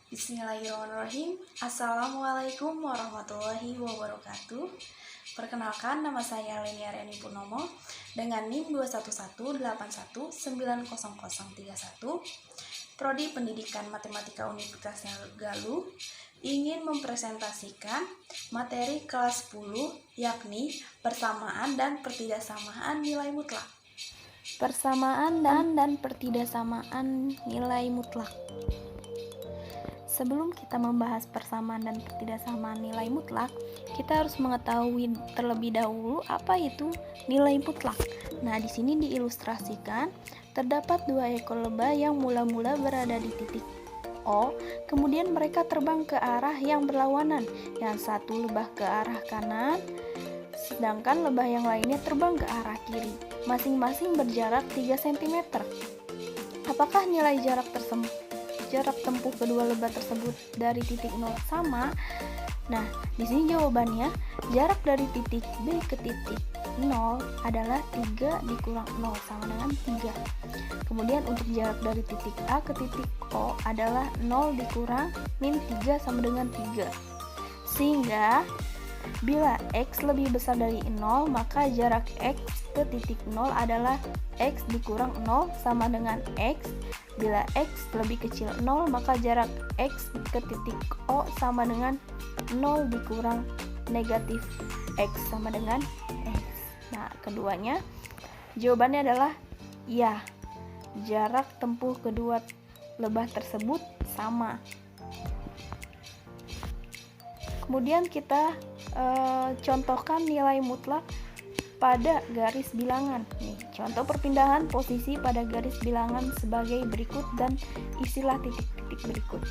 Bismillahirrahmanirrahim. Assalamualaikum warahmatullahi wabarakatuh. Perkenalkan, nama saya Lenia Riani Purnomo dengan NIM 2118191900031, Prodi Pendidikan Matematika Universitas Galuh, ingin mempresentasikan materi kelas 10 yakni persamaan dan pertidaksamaan nilai mutlak. Persamaan dan pertidaksamaan nilai mutlak. Sebelum kita membahas persamaan dan pertidaksamaan nilai mutlak, kita harus mengetahui terlebih dahulu apa itu nilai mutlak. Nah, di sini diilustrasikan terdapat dua ekor lebah yang mula-mula berada di titik O, kemudian mereka terbang ke arah yang berlawanan. Yang satu lebah ke arah kanan, sedangkan lebah yang lainnya terbang ke arah kiri. Masing-masing berjarak 3 cm. Apakah nilai jarak tempuh kedua lebah tersebut dari titik 0 sama? Nah, di sini jawabannya, jarak dari titik B ke titik 0 adalah 3 dikurang 0 sama dengan 3. Kemudian untuk jarak dari titik A ke titik O adalah 0 dikurang min 3 sama dengan 3. Sehingga bila X lebih besar dari 0, maka jarak X ke titik 0 adalah X dikurang 0 sama dengan X. Bila X lebih kecil 0, maka jarak X ke titik O sama dengan 0 dikurang negatif X sama dengan X. Nah, keduanya jawabannya adalah ya, jarak tempuh kedua lebah tersebut sama. Kemudian kita contohkan nilai mutlak pada garis bilangan. Nih, contoh perpindahan posisi pada garis bilangan sebagai berikut dan isilah titik-titik berikut.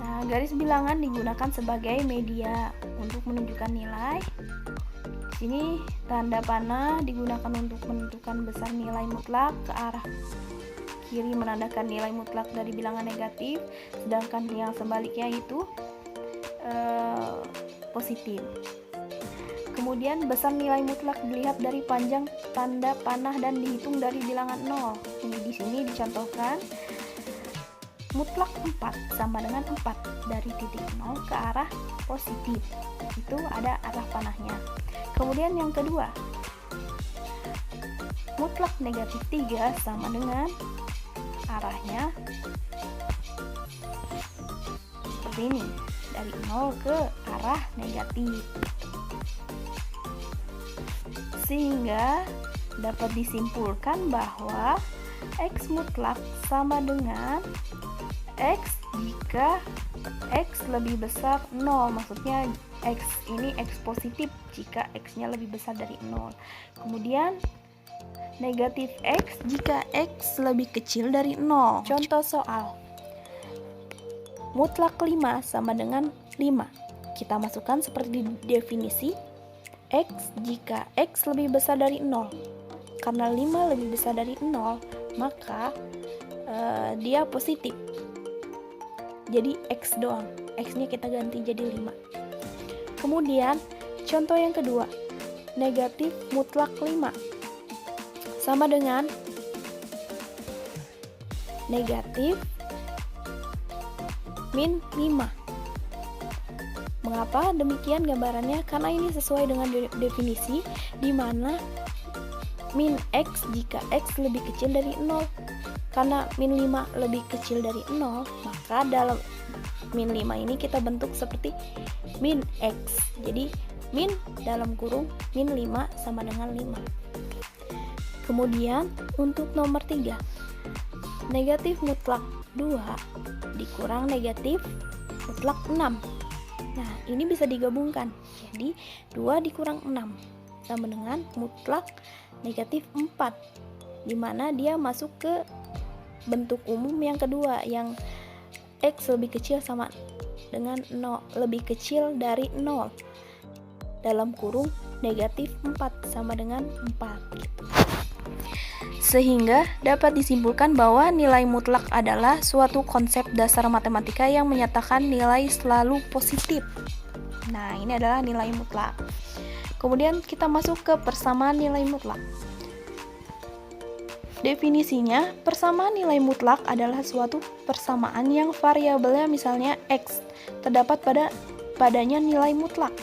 Nah, garis bilangan digunakan sebagai media untuk menunjukkan nilai. Di sini tanda panah digunakan untuk menentukan besar nilai mutlak, ke arah kiri menandakan nilai mutlak dari bilangan negatif, sedangkan yang sebaliknya itu positif. Kemudian besar nilai mutlak dilihat dari panjang tanda panah dan dihitung dari bilangan 0. Ini di sini dicontohkan mutlak 4 sama dengan 4 dari titik 0 ke arah positif. Itu ada arah panahnya. Kemudian yang kedua, mutlak negatif 3 sama dengan arahnya seperti ini, dari 0 ke arah negatif. Sehingga dapat disimpulkan bahwa X mutlak sama dengan X jika X lebih besar 0. Maksudnya X ini X positif jika X-nya lebih besar dari 0. Kemudian negatif X jika X lebih kecil dari 0. Contoh soal. Mutlak 5 sama dengan 5. Kita masukkan seperti definisi. X jika X lebih besar dari 0. Karena 5 lebih besar dari 0, maka dia positif. Jadi X doang. X-nya kita ganti jadi 5. Kemudian contoh yang kedua, negatif mutlak 5 sama dengan negatif min 5. Mengapa demikian gambarannya? Karena ini sesuai dengan definisi di mana min X jika X lebih kecil dari 0. Karena min 5 lebih kecil dari 0, maka dalam min 5 ini kita bentuk seperti min X. Jadi min dalam kurung min 5 sama dengan 5. Kemudian untuk nomor 3, negatif mutlak 2 dikurang negatif mutlak 6. Nah, ini bisa digabungkan. Jadi 2 dikurang 6 sama dengan mutlak negatif 4, di mana dia masuk ke bentuk umum yang kedua, yang X lebih kecil sama dengan 0, lebih kecil dari 0, dalam kurung negatif 4 sama dengan 4. Sehingga dapat disimpulkan bahwa nilai mutlak adalah suatu konsep dasar matematika yang menyatakan nilai selalu positif. Nah, ini adalah nilai mutlak. Kemudian kita masuk ke persamaan nilai mutlak. Definisinya, persamaan nilai mutlak adalah suatu persamaan yang variabelnya misalnya X, terdapat padanya nilai mutlak.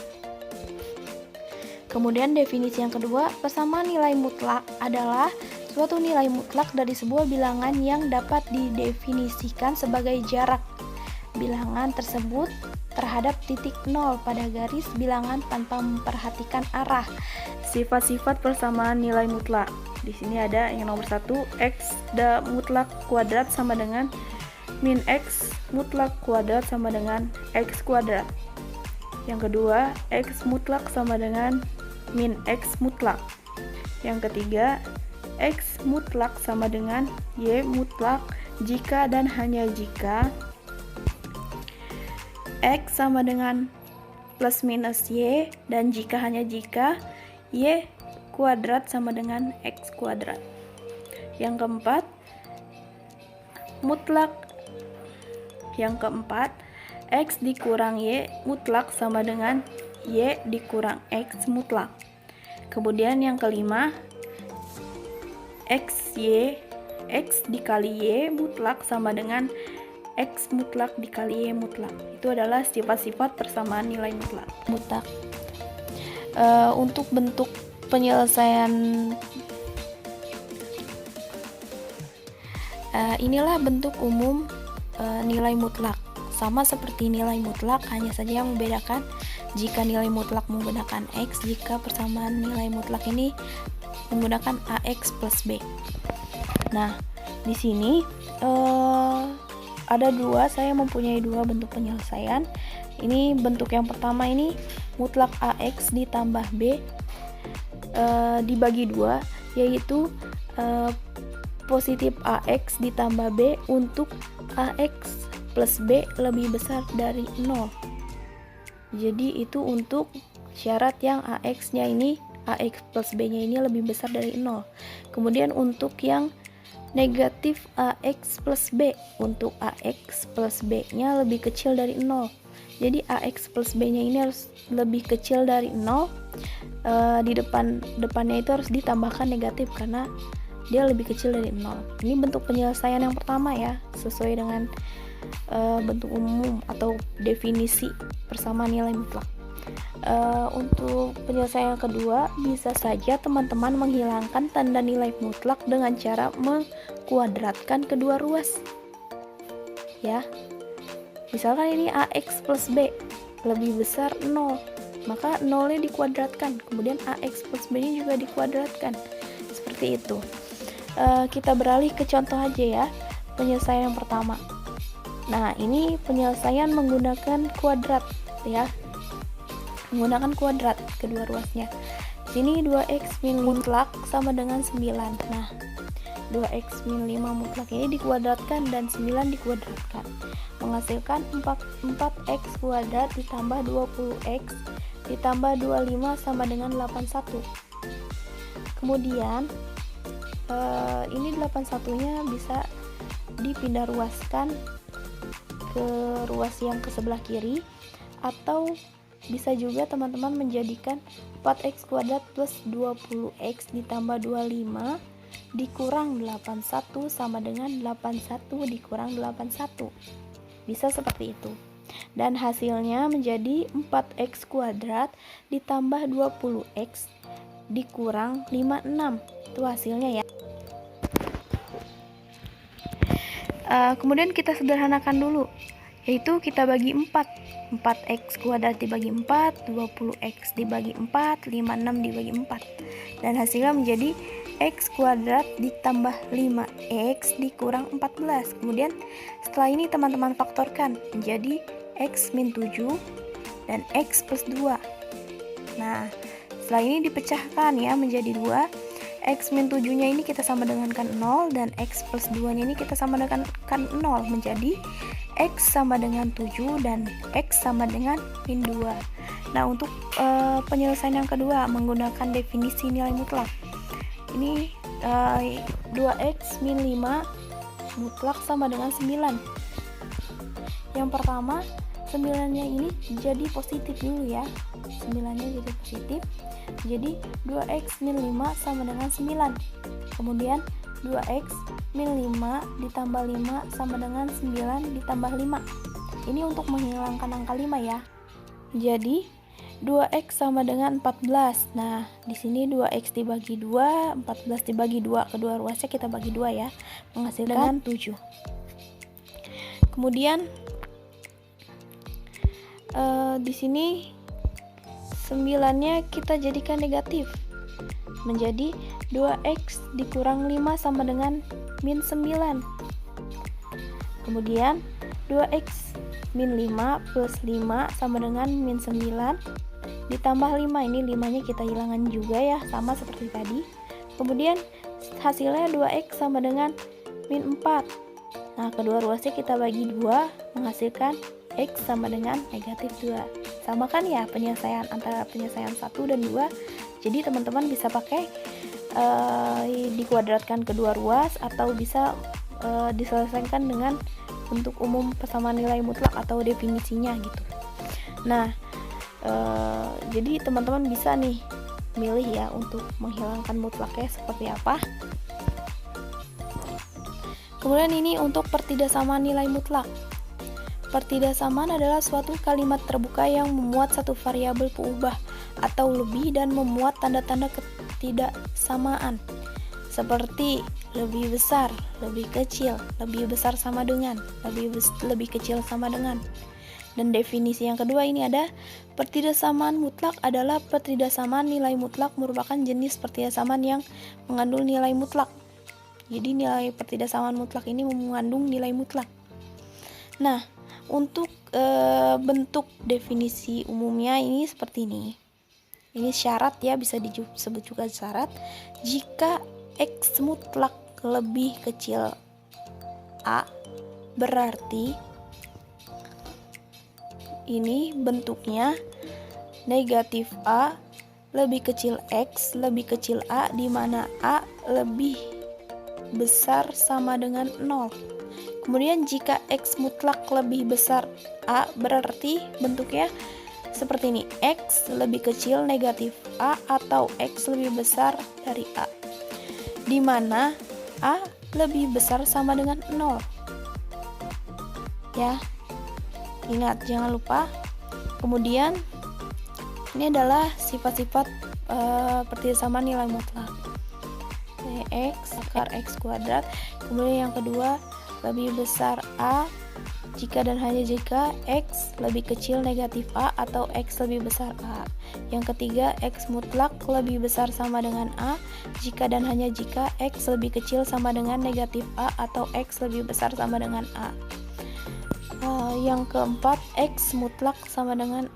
Kemudian definisi yang kedua, persamaan nilai mutlak adalah suatu nilai mutlak dari sebuah bilangan yang dapat didefinisikan sebagai jarak bilangan tersebut terhadap titik nol pada garis bilangan tanpa memperhatikan arah. Sifat-sifat persamaan nilai mutlak. Di sini ada yang nomor 1, X mutlak kuadrat sama dengan min X mutlak kuadrat sama dengan X kuadrat. Yang kedua, X mutlak sama dengan min X mutlak. Yang ketiga, X mutlak sama dengan Y mutlak jika dan hanya jika X sama dengan plus minus Y, dan jika hanya jika Y kuadrat sama dengan X kuadrat. Yang keempat, mutlak. Yang keempat, X dikurang Y mutlak sama dengan Y dikurang X mutlak. Kemudian yang kelima, X dikali Y mutlak sama dengan X mutlak dikali Y mutlak. Itu adalah sifat-sifat persamaan nilai mutlak. Untuk bentuk penyelesaian, inilah bentuk umum nilai mutlak. Sama seperti nilai mutlak, hanya saja yang membedakan jika nilai mutlak menggunakan X, jika persamaan nilai mutlak ini menggunakan AX plus B. Nah, di sini saya mempunyai dua bentuk penyelesaian. Ini bentuk yang pertama ini mutlak AX ditambah B dibagi 2, yaitu positif AX ditambah B untuk AX plus B lebih besar dari 0. Jadi itu untuk syarat yang AX-nya ini, AX plus B-nya ini lebih besar dari 0. Kemudian untuk yang negatif AX plus B, untuk AX plus B-nya lebih kecil dari 0. Jadi AX plus B-nya ini harus lebih kecil dari 0. Di depannya itu harus ditambahkan negatif karena dia lebih kecil dari 0. Ini bentuk penyelesaian yang pertama ya, sesuai dengan bentuk umum atau definisi persamaan nilai mutlak. Untuk penyelesaian yang kedua, bisa saja teman-teman menghilangkan tanda nilai mutlak dengan cara mengkuadratkan kedua ruas. Ya. Misalkan ini AX plus B lebih besar 0, maka 0-nya dikuadratkan, kemudian AX plus B-nya juga dikuadratkan. Seperti itu. Kita beralih ke contoh aja ya, penyelesaian yang pertama. Nah, ini penyelesaian menggunakan kuadrat ya. Menggunakan kuadrat kedua ruasnya. Sini 2x min mutlak sama dengan 9. Nah, 2x min 5 mutlak ini dikuadratkan dan 9 dikuadratkan. Menghasilkan 4x kuadrat ditambah 20x ditambah 25 sama dengan 81. Kemudian ini 81-nya bisa dipindah ruaskan ke ruas yang ke sebelah kiri, atau bisa juga teman-teman menjadikan 4x kuadrat plus 20x ditambah 25 dikurang 81 sama dengan 81 dikurang 81. Bisa seperti itu. Dan hasilnya menjadi 4x kuadrat ditambah 20x dikurang 56. Itu hasilnya ya. Kemudian kita sederhanakan dulu, yaitu kita bagi 4. 4x kuadrat dibagi 4, 20x dibagi 4, 56 dibagi 4. Dan hasilnya menjadi x kuadrat ditambah 5x dikurang 14. Kemudian setelah ini teman-teman faktorkan menjadi x min 7 dan x plus 2. Nah, setelah ini dipecahkan ya menjadi 2. X min 7-nya ini kita sama dengankan 0, dan X plus 2-nya ini kita sama dengankan 0, menjadi X sama dengan 7 dan X sama dengan min 2. Nah, untuk penyelesaian yang kedua menggunakan definisi nilai mutlak. Ini 2X min 5 mutlak sama dengan 9. Yang pertama, 9-nya ini jadi positif dulu ya. 9-nya jadi positif. Jadi 2x min 5 sama dengan 9. Kemudian 2x min 5 ditambah 5 sama dengan 9 ditambah 5. Ini untuk menghilangkan angka 5 ya. Jadi 2x sama dengan 14. Nah, di sini 2x dibagi 2, 14 dibagi 2, kedua ruasnya kita bagi 2 ya, menghasilkan 7. Kemudian di sini 9-nya kita jadikan negatif, menjadi 2x dikurang 5 sama dengan min 9. Kemudian 2x min 5 plus 5 sama dengan min 9 ditambah 5. Ini 5-nya kita hilangkan juga ya, sama seperti tadi. Kemudian hasilnya 2x sama dengan min 4. Nah, kedua ruasnya kita bagi 2, menghasilkan x sama dengan negatif 2. Sama kan ya penyelesaian antara penyelesaian 1 dan 2. Jadi teman-teman bisa pakai dikuadratkan kedua ruas, atau bisa diselesaikan dengan bentuk umum persamaan nilai mutlak atau definisinya gitu. Nah, jadi teman-teman bisa nih milih ya untuk menghilangkan mutlaknya seperti apa. Kemudian ini untuk pertidaksamaan nilai mutlak. Pertidaksamaan adalah suatu kalimat terbuka yang memuat satu variabel peubah atau lebih dan memuat tanda-tanda ketidaksamaan seperti lebih besar, lebih kecil, lebih besar sama dengan, lebih kecil sama dengan. Dan definisi yang kedua ini ada pertidaksamaan mutlak adalah pertidaksamaan nilai mutlak merupakan jenis pertidaksamaan yang mengandung nilai mutlak. Jadi nilai pertidaksamaan mutlak ini mengandung nilai mutlak. Nah, untuk bentuk definisi umumnya ini seperti ini. Ini syarat ya, bisa disebut juga syarat. Jika x mutlak lebih kecil a, berarti ini bentuknya negatif a lebih kecil x lebih kecil a, di mana a lebih besar sama dengan 0. Kemudian jika x mutlak lebih besar a, berarti bentuknya seperti ini, x lebih kecil negatif a atau x lebih besar dari a, di mana a lebih besar sama dengan 0. Ya, ingat jangan lupa. Kemudian ini adalah sifat-sifat pertidaksamaan nilai mutlak. X akar x kuadrat. Kemudian yang kedua, lebih besar a jika dan hanya jika x lebih kecil negatif a atau x lebih besar a. Yang ketiga, x mutlak lebih besar sama dengan a jika dan hanya jika x lebih kecil sama dengan negatif a atau x lebih besar sama dengan a. Yang keempat, x mutlak sama dengan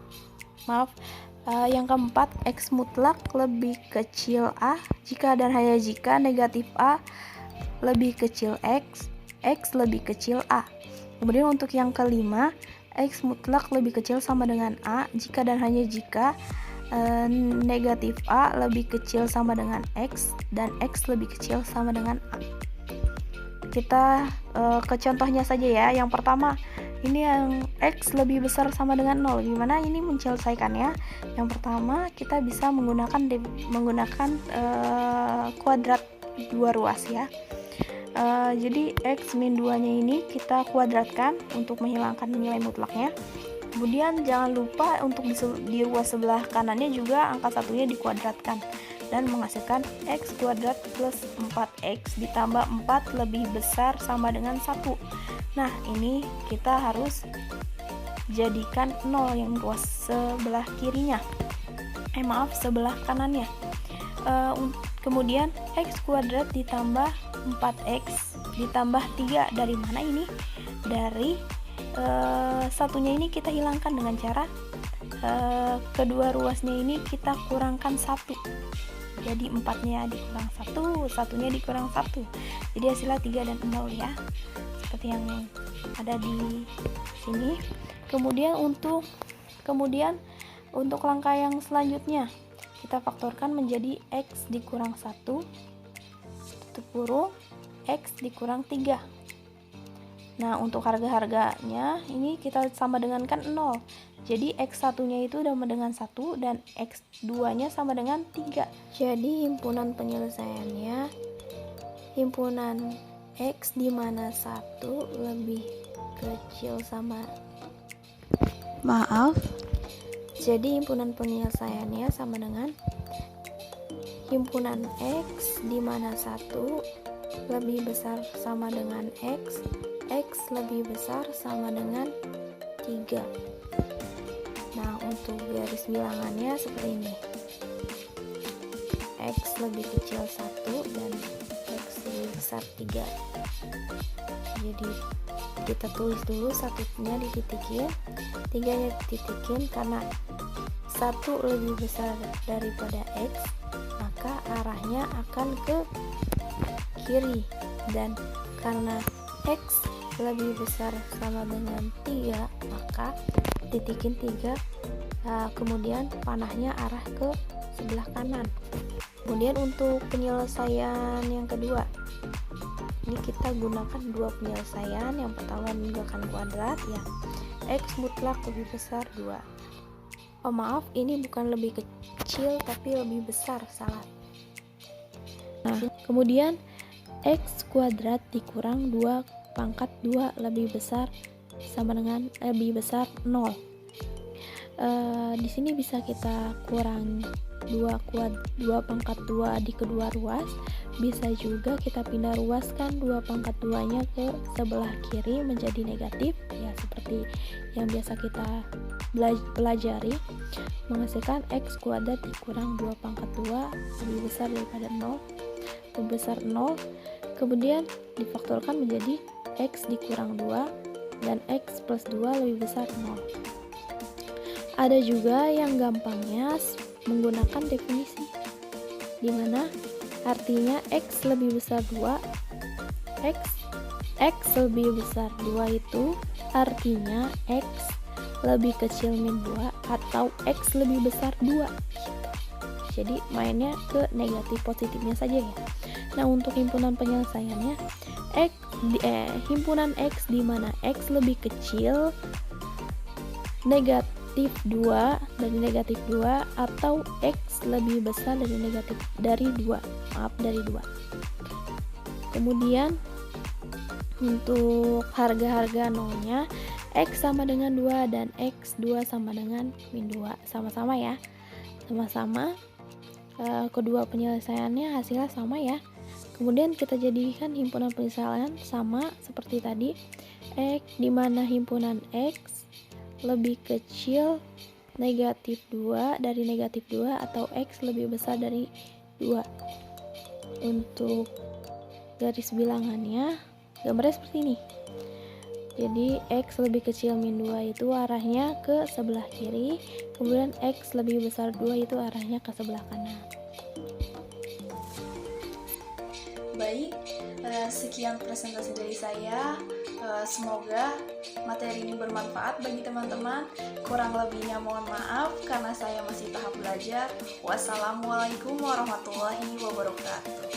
yang keempat, x mutlak lebih kecil a jika dan hanya jika negatif a lebih kecil x lebih kecil a. Kemudian untuk yang kelima, x mutlak lebih kecil sama dengan a jika dan hanya jika negatif a lebih kecil sama dengan x dan x lebih kecil sama dengan a. Kita ke contohnya saja ya. Yang pertama, ini yang x lebih besar sama dengan 0. Gimana ini menyelesaikannya? Yang pertama, kita bisa menggunakan kuadrat dua ruas ya. Jadi x min 2 nya ini kita kuadratkan untuk menghilangkan nilai mutlaknya. Kemudian jangan lupa untuk di ruas sebelah kanannya juga angka satunya dikuadratkan dan menghasilkan x kuadrat plus 4x ditambah 4 lebih besar sama dengan 1. Nah, ini kita harus jadikan 0 yang ruas sebelah kirinya. Sebelah kanannya. Kemudian x kuadrat ditambah 4x ditambah 3. Dari mana ini? Dari satunya ini kita hilangkan dengan cara kedua ruasnya ini kita kurangkan 1. Jadi 4-nya dikurang 1, satunya dikurang 1. Jadi hasilnya 3 dan 0 ya. Seperti yang ada di sini. Kemudian untuk langkah yang selanjutnya, kita faktorkan menjadi x dikurang 1 tutup kurung x dikurang 3. Nah, untuk harga-harganya ini kita sama dengan kan 0. Jadi x1 nya itu sama dengan 1 dan x2 nya sama dengan 3. Jadi himpunan penyelesaiannya himpunan X di mana 1 lebih kecil sama jadi himpunan penyelesaiannya sama dengan himpunan X di mana 1 lebih besar sama dengan X lebih besar sama dengan 3. Nah, untuk garis bilangannya seperti ini. X lebih kecil 1 dan X lebih besar 3. Jadi kita tulis dulu, satunya dititikin, 3-nya dititikin. Karena 1 lebih besar daripada X, maka arahnya akan ke kiri, dan karena X lebih besar sama dengan 3, maka titikin 3, kemudian panahnya arah ke sebelah kanan. Kemudian untuk penyelesaian yang kedua, ini kita gunakan dua penyelesaian. Yang pertama meninggalkan kuadrat ya, X mutlak lebih besar 2. Oh maaf, ini bukan lebih kecil tapi lebih besar, salah. Nah, kemudian X kuadrat dikurang 2 pangkat 2 lebih besar sama dengan lebih besar 0. Di sini bisa kita kurang 2 pangkat 2 di kedua ruas. Bisa juga kita pindah ruaskan 2 pangkat 2-nya ke sebelah kiri menjadi negatif ya, seperti yang biasa kita pelajari, menghasilkan X kuadrat dikurang 2 pangkat 2 lebih besar daripada 0, lebih besar 0. Kemudian difaktorkan menjadi X dikurang 2 dan X plus 2 lebih besar 0. Ada juga yang gampangnya menggunakan definisi, dimana artinya X lebih besar 2, X lebih besar 2 itu artinya X lebih kecil min 2 atau X lebih besar 2 gitu. Jadi mainnya ke negatif positifnya saja ya. Nah, untuk himpunan penyelesaiannya himpunan X di mana X lebih kecil negatif 2 dari negatif 2 atau X lebih besar dari 2. Kemudian untuk harga-harga nolnya, X sama dengan 2 dan X2 sama dengan min 2. Sama-sama ya. Sama-sama. Kedua penyelesaiannya hasilnya sama ya. Kemudian kita jadikan himpunan penyelesaian sama seperti tadi. X di mana himpunan X lebih kecil negatif 2 dari negatif 2 atau X lebih besar dari 2. Untuk garis bilangannya gambarnya seperti ini. Jadi X lebih kecil min 2 itu arahnya ke sebelah kiri, kemudian X lebih besar 2 itu arahnya ke sebelah kanan. Baik, sekian presentasi dari saya. Semoga materi ini bermanfaat bagi teman-teman. Kurang lebihnya mohon maaf karena saya masih tahap belajar. Wassalamualaikum warahmatullahi wabarakatuh.